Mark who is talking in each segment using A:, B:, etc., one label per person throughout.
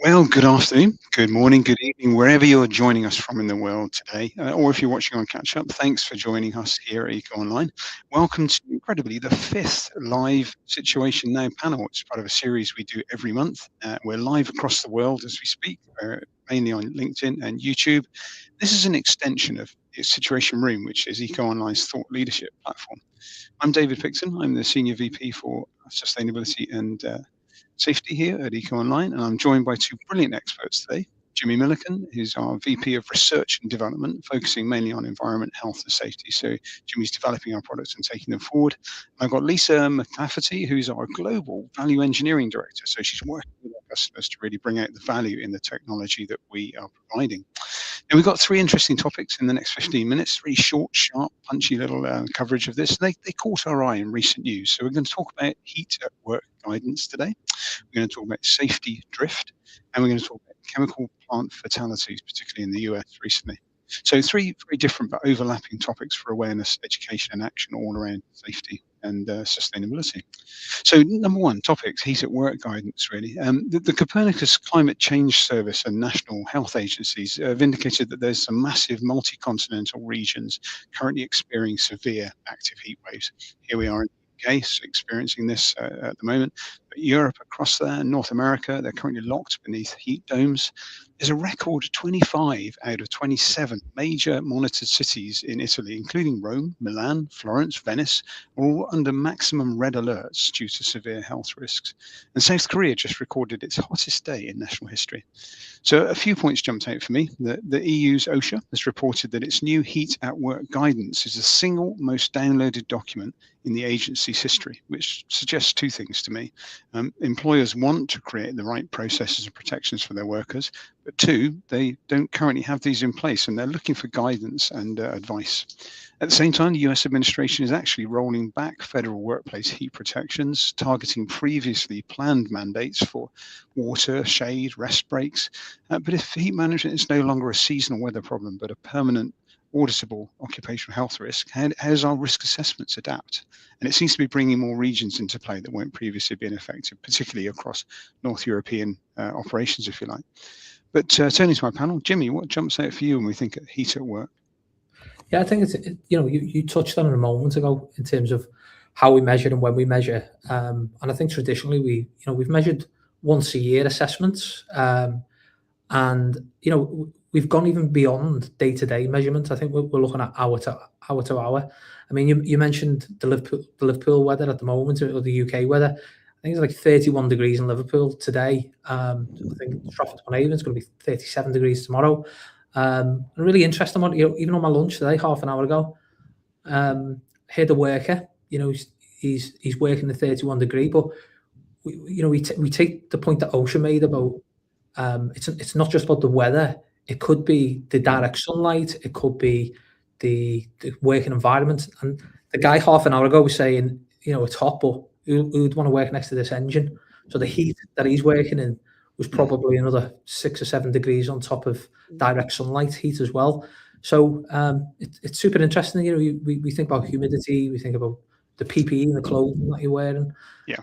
A: Well, good afternoon, good morning, good evening, wherever you're joining us from in the world today, or if you're watching on catch up, thanks for joining us here at Eco Online. Welcome to incredibly the fifth live Situation Now panel. It's part of a series we do every month. We're live across the world as we speak, mainly on LinkedIn and YouTube. This is an extension of Situation Room, which is Eco Online's thought leadership platform. I'm David Pixon. I'm the Senior VP for Sustainability and Safety here at Eco Online, and I'm joined by two brilliant experts today. Jimmy Milliken, who's our VP of Research and Development, focusing mainly on environment, health, and safety. So Jimmy's developing our products and taking them forward. I've got Lisa McCafferty, who's our Global Value Engineering Director. So she's working with our customers to really bring out the value in the technology that we are providing. And we've got three interesting topics in the next 15 minutes, really short, sharp, punchy little coverage of this. They caught our eye in recent news. So we're going to talk about heat at work guidance today. We're going to talk about safety drift, and we're going to talk about chemical plant fatalities, particularly in the US recently. So three very different but overlapping topics for awareness, education, and action all around safety and sustainability. So number one, topics, heat at work guidance, really. The Copernicus Climate Change Service and national health agencies have indicated that there's some massive multi-continental regions currently experiencing severe active heat waves. Here we are in the UK, experiencing this at the moment. But Europe across there, North America, they're currently locked beneath heat domes. There's a record 25 out of 27 major monitored cities in Italy, including Rome, Milan, Florence, Venice, are all under maximum red alerts due to severe health risks. And South Korea just recorded its hottest day in national history. So a few points jumped out for me. The EU's OSHA has reported that its new heat at work guidance is the single most downloaded document in the agency's history, which suggests two things to me. Employers want to create the right processes and protections for their workers, but two, they don't currently have these in place and they're looking for guidance and advice. At the same time, the US administration is actually rolling back federal workplace heat protections, targeting previously planned mandates for water, shade, rest breaks. But if heat management is no longer a seasonal weather problem, but a permanent auditable occupational health risk, how does our risk assessments adapt? And it seems to be bringing more regions into play that weren't previously been affected, particularly across North European operations, if you like. But turning to my panel, Jimmy, what jumps out for you when we think of heat at work?
B: Yeah, I think you touched on it a moment ago in terms of how we measure and when we measure, and I think traditionally we've measured once a year assessments, and we've gone even beyond day-to-day measurements. I think we're looking at hour to hour. I mean, you mentioned the Liverpool weather at the moment, or the UK weather. I think it's like 31 degrees in Liverpool today. I think Stratford-upon-Avon is going to be 37 degrees tomorrow. A really interesting one, even on my lunch today, half an hour ago, heard a worker, he's working at 31 degree, but we take the point that OSHA made about, it's not just about the weather. It could be the direct sunlight. It could be the working environment. And the guy half an hour ago was saying, it's hot, but who'd want to work next to this engine? So the heat that he's working in was probably another 6 or 7 degrees on top of direct sunlight heat as well. So it's super interesting. We think about humidity, we think about the PPE and the clothing that you're wearing.
A: Yeah.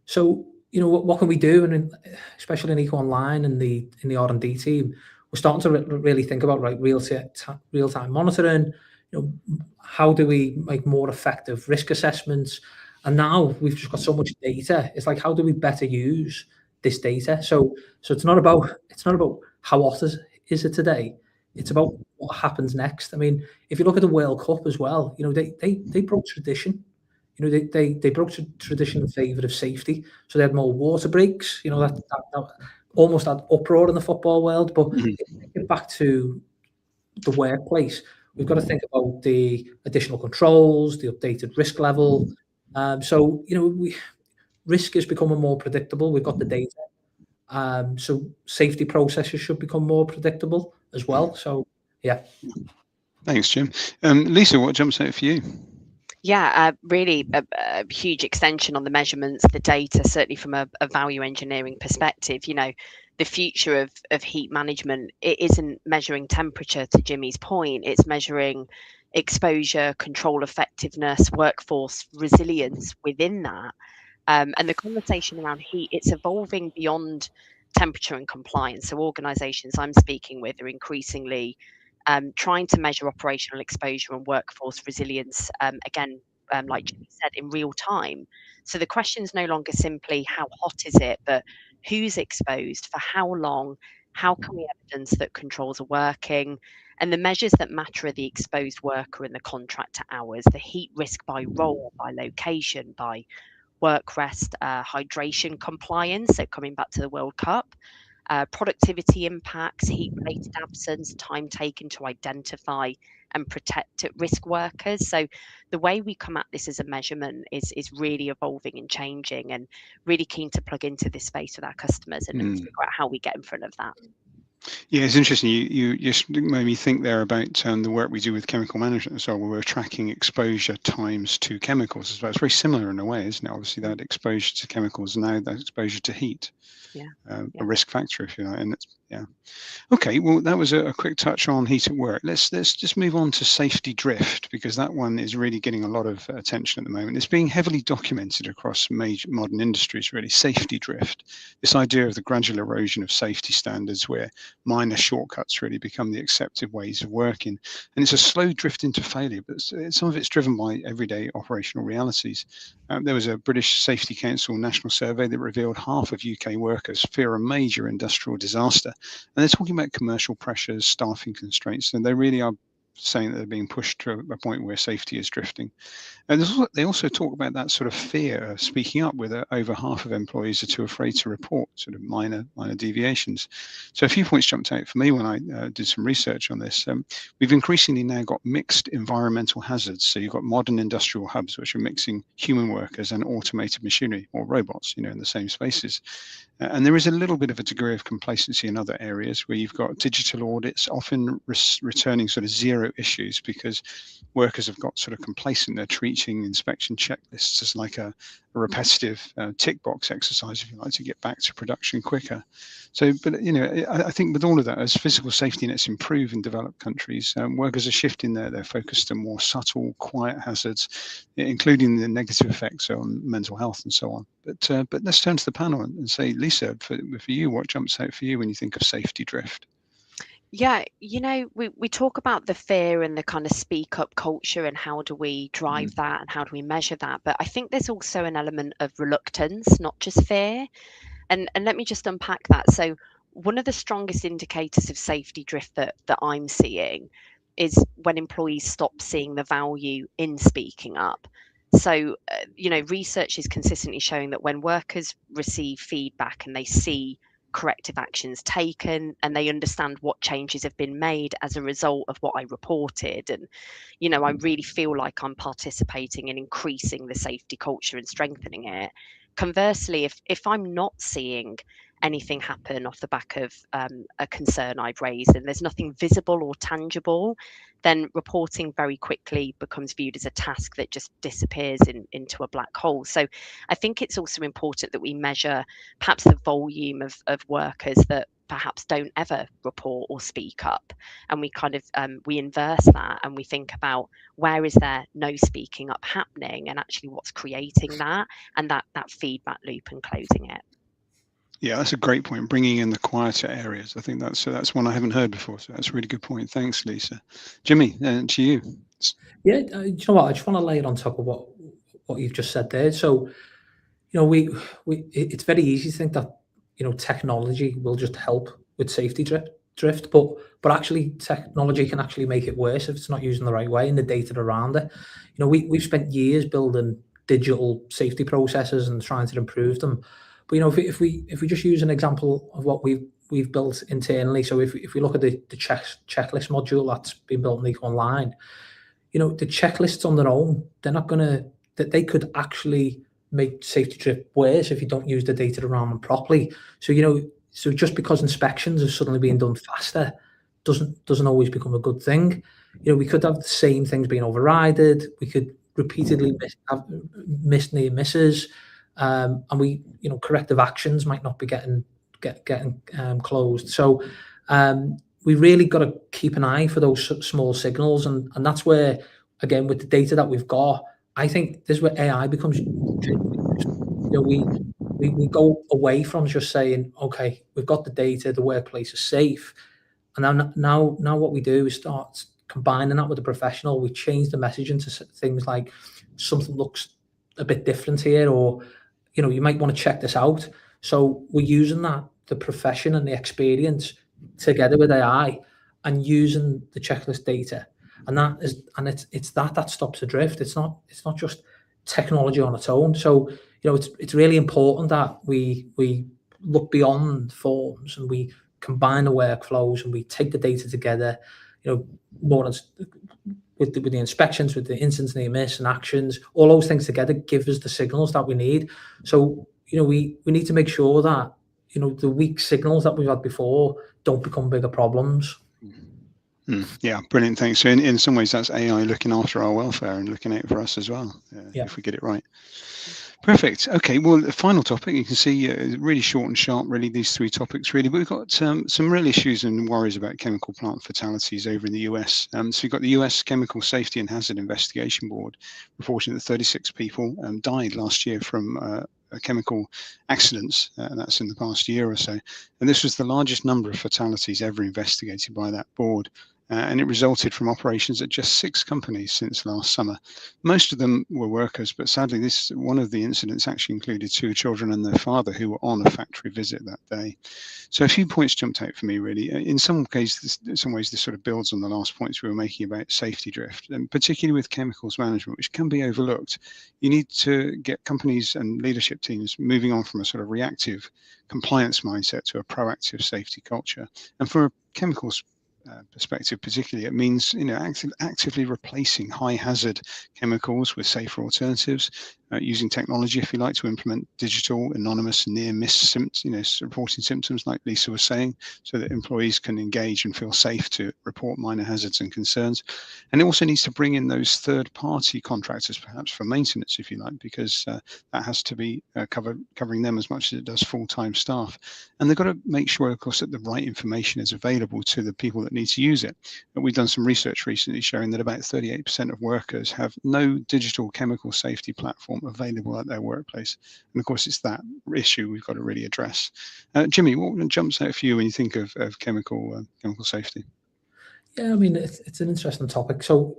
B: So what can we do? And especially in Eco Online and in the R&D team, we're starting to really think about real-time monitoring. How do we make more effective risk assessments? And now we've just got so much data. It's like, how do we better use this data? So it's not about how hot is it today. It's about what happens next. I mean, if you look at the World Cup as well, they broke tradition. They broke tradition in favour of safety. So they had more water breaks. That almost had uproar in the football world. But if we get back to the workplace, we've got to think about the additional controls, the updated risk level. Risk is becoming more predictable. We've got the data. So safety processes should become more predictable as well. So, yeah.
A: Thanks, Jim. Lisa, what jumps out for you?
C: Yeah, really a huge extension on the measurements, the data, certainly from a value engineering perspective. The future of heat management, it isn't measuring temperature, to Jimmy's point. It's measuring exposure, control effectiveness, workforce resilience within that. And the conversation around heat, it's evolving beyond temperature and compliance. So organisations I'm speaking with are increasingly trying to measure operational exposure and workforce resilience, again, like Jimmy said, in real time. So the question is no longer simply how hot is it, but who's exposed, for how long, how can we evidence that controls are working, and the measures that matter are the exposed worker and the contractor hours, the heat risk by role, by location, by work rest, hydration compliance, so coming back to the World Cup, productivity impacts, heat-related absence, time taken to identify and protect at-risk workers. So the way we come at this as a measurement is really evolving and changing, and really keen to plug into this space with our customers and figure out how we get in front of that.
A: Yeah, it's interesting. You just made me think there about the work we do with chemical management as well, where we're tracking exposure times to chemicals as well. It's very similar in a way, isn't it? Obviously, that exposure to chemicals, now that exposure to heat, a risk factor, if you like. And it's, okay. Well, that was a quick touch on heat at work. Let's just move on to safety drift, because that one is really getting a lot of attention at the moment. It's being heavily documented across major modern industries. Really, safety drift. This idea of the gradual erosion of safety standards, where minor shortcuts really become the accepted ways of working, and it's a slow drift into failure. But some of it's driven by everyday operational realities. There was a British Safety Council national survey that revealed half of UK workers fear a major industrial disaster. And they're talking about commercial pressures, staffing constraints, and they really are saying that they're being pushed to a point where safety is drifting. And they also talk about that sort of fear of speaking up, with over half of employees are too afraid to report sort of minor deviations. So a few points jumped out for me when I did some research on this. We've increasingly now got mixed environmental hazards. So you've got modern industrial hubs, which are mixing human workers and automated machinery, or robots, in the same spaces. And there is a little bit of a degree of complacency in other areas, where you've got digital audits often returning sort of zero issues, because workers have got sort of complacent. They're treating inspection checklists as like a repetitive tick box exercise, if you like, to get back to production quicker. So, but I think with all of that, as physical safety nets improve in developed countries, workers are shifting their focus to more subtle, quiet hazards, including the negative effects on mental health and so on. But let's turn to the panel and say, Lisa, for you, what jumps out for you when you think of safety drift?
C: Yeah, we talk about the fear and the kind of speak up culture, and how do we drive that and how do we measure that? But I think there's also an element of reluctance, not just fear. And let me just unpack that. So one of the strongest indicators of safety drift that I'm seeing is when employees stop seeing the value in speaking up. So, research is consistently showing that when workers receive feedback and they see corrective actions taken, and they understand what changes have been made as a result of what I reported, and I really feel like I'm participating in increasing the safety culture and strengthening it. Conversely, if I'm not seeing anything happen off the back of a concern I've raised, and there's nothing visible or tangible, then reporting very quickly becomes viewed as a task that just disappears into a black hole. So I think it's also important that we measure perhaps the volume of workers that perhaps don't ever report or speak up, and we kind of we inverse that, and we think about where is there no speaking up happening, and actually what's creating that, and that feedback loop and closing it.
A: Yeah, that's a great point. Bringing in the quieter areas. I think that's one I haven't heard before. So that's a really good point. Thanks, Lisa. Jimmy, to you.
B: Yeah, you know what? I just want to lay it on top of what you've just said there. So, it's very easy to think that technology will just help with safety drift, but actually technology can actually make it worse if it's not used in the right way, and the data around it. We've spent years building digital safety processes and trying to improve them. But if we just use an example of what we've built internally, so if we look at the checklist module that's been built in Eco Online, the checklists on their own, they're not gonna, that they could actually make safety drift worse if you don't use the data around them properly. So so just because inspections are suddenly being done faster doesn't always become a good thing. We could have the same things being overridden. We could repeatedly miss near misses. And we, corrective actions might not be getting closed. So we really got to keep an eye for those small signals, and that's where, again, with the data that we've got, I think this is where AI becomes. We we go away from just saying, okay, we've got the data, the workplace is safe, and now what we do is start combining that with the professional. We change the message into things like something looks a bit different here, or you might want to check this out. So we're using that, the profession and the experience, together with AI, and using the checklist data, and it's that stops the drift. It's not just technology on its own. So it's really important that we look beyond forms, and we combine the workflows, and we take the data together. More with the inspections, with the incidents, near miss, and actions, all those things together give us the signals that we need. So we need to make sure that the weak signals that we've had before don't become bigger problems.
A: Yeah, brilliant. Thanks. So in some ways, that's AI looking after our welfare and looking out for us as well, if we get it right. Perfect. Okay, well, the final topic, you can see really short and sharp, really, these three topics, really. But we've got some real issues and worries about chemical plant fatalities over in the US. So we've got the US Chemical Safety and Hazard Investigation Board reporting that 36 people died last year from chemical accidents, and that's in the past year or so. And this was the largest number of fatalities ever investigated by that board. And it resulted from operations at just 6 companies since last summer. Most of them were workers, but sadly, one of the incidents actually included 2 children and their father who were on a factory visit that day. So a few points jumped out for me, really. In some ways, this sort of builds on the last points we were making about safety drift, and particularly with chemicals management, which can be overlooked. You need to get companies and leadership teams moving on from a sort of reactive compliance mindset to a proactive safety culture. And for chemicals perspective particularly, it means actively replacing high hazard chemicals with safer alternatives, using technology, if you like, to implement digital anonymous near miss symptoms, reporting symptoms like Lisa was saying, so that employees can engage and feel safe to report minor hazards and concerns. And it also needs to bring in those third-party contractors, perhaps for maintenance, if you like, because that has to be covering them as much as it does full-time staff. And they've got to make sure, of course, that the right information is available to the people that need to use it. And we've done some research recently showing that about 38% of workers have no digital chemical safety platform available at their workplace. And of course, it's that issue we've got to really address. Jimmy, what jumps out for you when you think of chemical safety?
B: Yeah, I mean, it's an interesting topic. So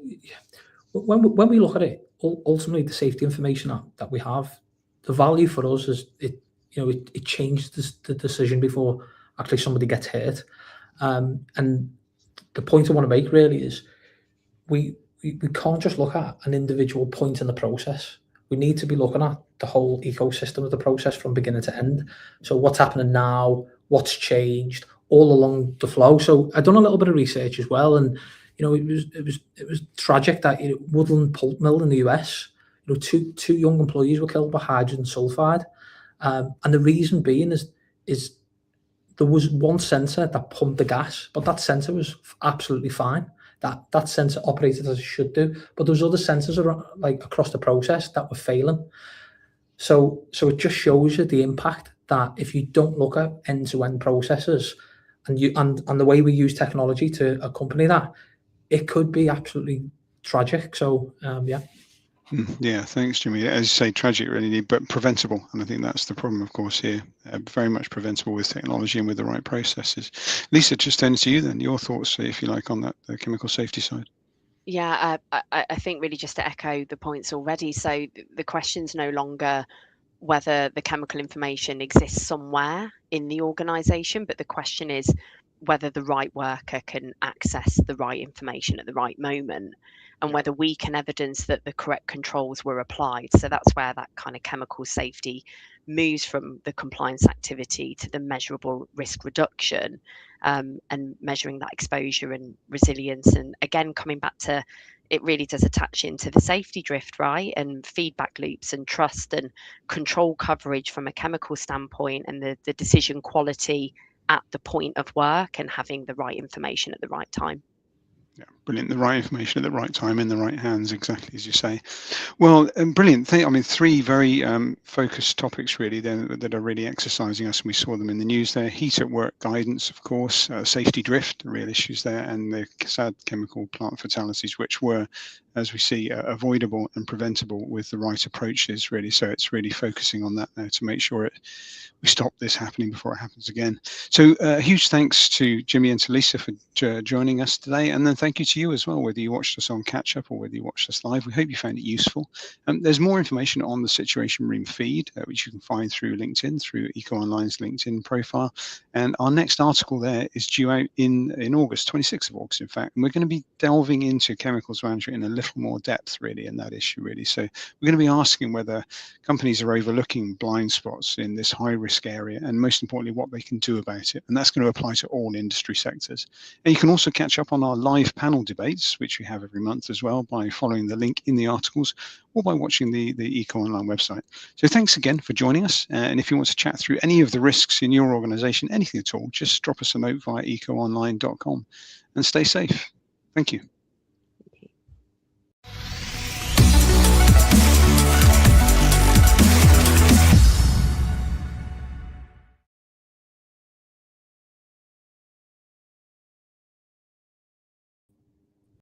B: when we look at it, ultimately the safety information that we have, the value for us is it changes the decision before actually somebody gets hurt. And the point I want to make really is we can't just look at an individual point in the process. We need to be looking at the whole ecosystem of the process from beginning to end. So what's happening now, what's changed, all along the flow. So I've done a little bit of research as well, and it was tragic that Woodland Pulp Mill in the US, two young employees were killed by hydrogen sulfide, and the reason being is there was one sensor that pumped the gas, but that sensor was absolutely fine. That sensor operated as it should do, but there was other sensors across the process that were failing. So it just shows you the impact that if you don't look at end-to-end processes and the way we use technology to accompany that, it could be absolutely tragic. So yeah.
A: Yeah, thanks, Jimmy. As you say, tragic really, but preventable. And I think that's the problem, of course, here. Very much preventable with technology and with the right processes. Lisa, just turning to you then, your thoughts, if you like, on that the chemical safety side.
C: Yeah, I think really just to echo the points already. So the question's no longer whether the chemical information exists somewhere in the organisation, but the question is whether the right worker can access the right information at the right moment, and whether we can evidence that the correct controls were applied. So that's where that kind of chemical safety moves from the compliance activity to the measurable risk reduction, and measuring that exposure and resilience. And again, coming back to, it really does attach into the safety drift, right? And feedback loops and trust and control coverage from a chemical standpoint, and the decision quality at the point of work and having the right information at the right time.
A: Yeah, brilliant. The right information at the right time in the right hands, exactly as you say. Well, brilliant. I mean, 3 very focused topics really that are really exercising us, and we saw them in the news there. Heat at work guidance, of course, safety drift, the real issues there, and the sad chemical plant fatalities, which were as we see, avoidable and preventable with the right approaches, really. So it's really focusing on that now to make sure we stop this happening before it happens again. So huge thanks to Jimmy and to Lisa for joining us today, and then thank you to you as well, whether you watched us on catch up or whether you watched us live. We hope you found it useful. There's more information on the Situation Room feed, which you can find through LinkedIn, through EcoOnline's LinkedIn profile, and our next article there is due out in August, 26th of August, in fact, and we're going to be delving into chemicals management in a little more depth, really, in that issue, really. So we're going to be asking whether companies are overlooking blind spots in this high risk area, and most importantly, what they can do about it. And that's going to apply to all industry sectors. And you can also catch up on our live panel debates, which we have every month as well, by following the link in the articles or by watching the EcoOnline website. So thanks again for joining us. And if you want to chat through any of the risks in your organization, anything at all, just drop us a note via ecoonline.com and stay safe. Thank you.